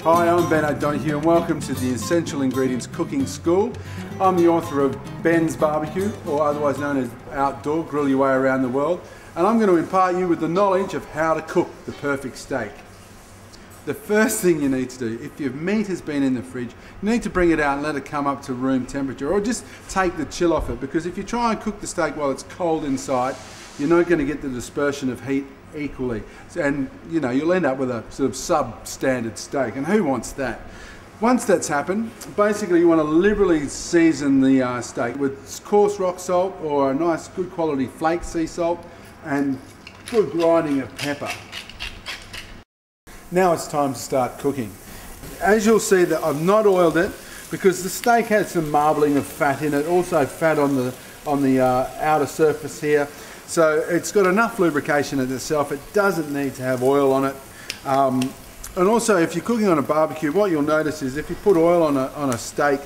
Hi, I'm Ben O'Donoghue and welcome to the Essential Ingredients Cooking School. I'm the author of Ben's Barbecue, or otherwise known as Outdoor, Grill Your Way Around the World, and I'm going to impart you with the knowledge of how to cook the perfect steak. The first thing you need to do, if your meat has been in the fridge, you need to bring it out and let it come up to room temperature, or just take the chill off it, because if you try and cook the steak while it's cold inside, you're not going to get the dispersion of heat equally, and you'll end up with a sort of substandard steak, and who wants that? Once that's happened, basically you want to liberally season the steak with coarse rock salt or a nice good quality flake sea salt and good grinding of pepper. Now it's time to start cooking. As you'll see, that I've not oiled it because the steak has some marbling of fat in it, also fat on the outer surface here. So it's got enough lubrication in itself. It doesn't need to have oil on it. And also, if you're cooking on a barbecue, what you'll notice is if you put oil on a steak,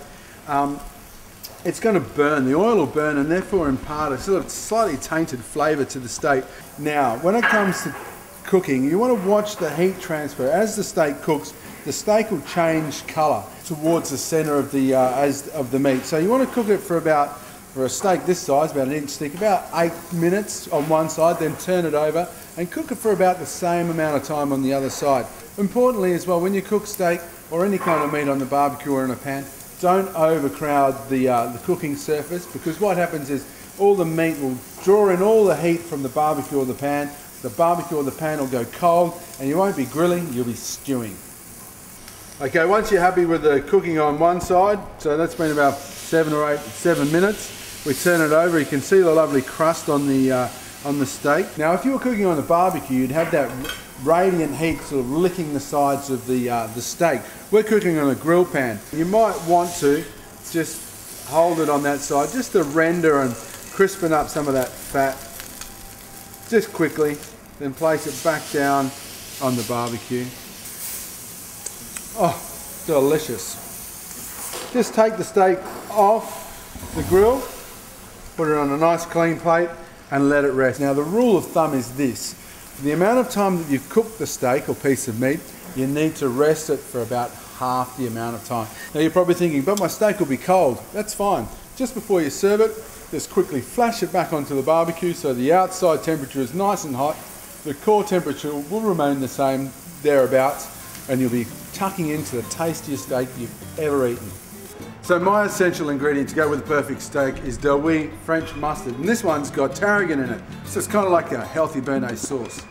it's going to burn. The oil will burn and therefore impart a sort of slightly tainted flavour to the steak. Now, when it comes to cooking, you want to watch the heat transfer. As the steak cooks, the steak will change colour towards the centre of the meat. So you want to cook it for a steak this size, about an inch thick, about 8 minutes on one side, then turn it over and cook it for about the same amount of time on the other side. Importantly as well, when you cook steak or any kind of meat on the barbecue or in a pan, don't overcrowd the cooking surface, because what happens is all the meat will draw in all the heat from the barbecue or the pan. The barbecue or the pan will go cold and you won't be grilling, you'll be stewing. Okay, once you're happy with the cooking on one side, so that's been about 7 minutes, we turn it over. You can see the lovely crust on the steak. Now, if you were cooking on the barbecue, you'd have that radiant heat sort of licking the sides of the steak. We're cooking on a grill pan. You might want to just hold it on that side, just to render and crispen up some of that fat, just quickly, then place it back down on the barbecue. Oh, delicious. Just take the steak off the grill, put it on a nice clean plate and let it rest. Now, the rule of thumb is this: the amount of time that you've cooked the steak or piece of meat, you need to rest it for about half the amount of time. Now you're probably thinking, but my steak will be cold. That's fine. Just before you serve it, just quickly flash it back onto the barbecue so the outside temperature is nice and hot. The core temperature will remain the same, thereabouts, and you'll be tucking into the tastiest steak you've ever eaten. So my essential ingredient to go with the perfect steak is Del Wee French mustard, and this one's got tarragon in it, so it's kind of like a healthy béarnaise sauce.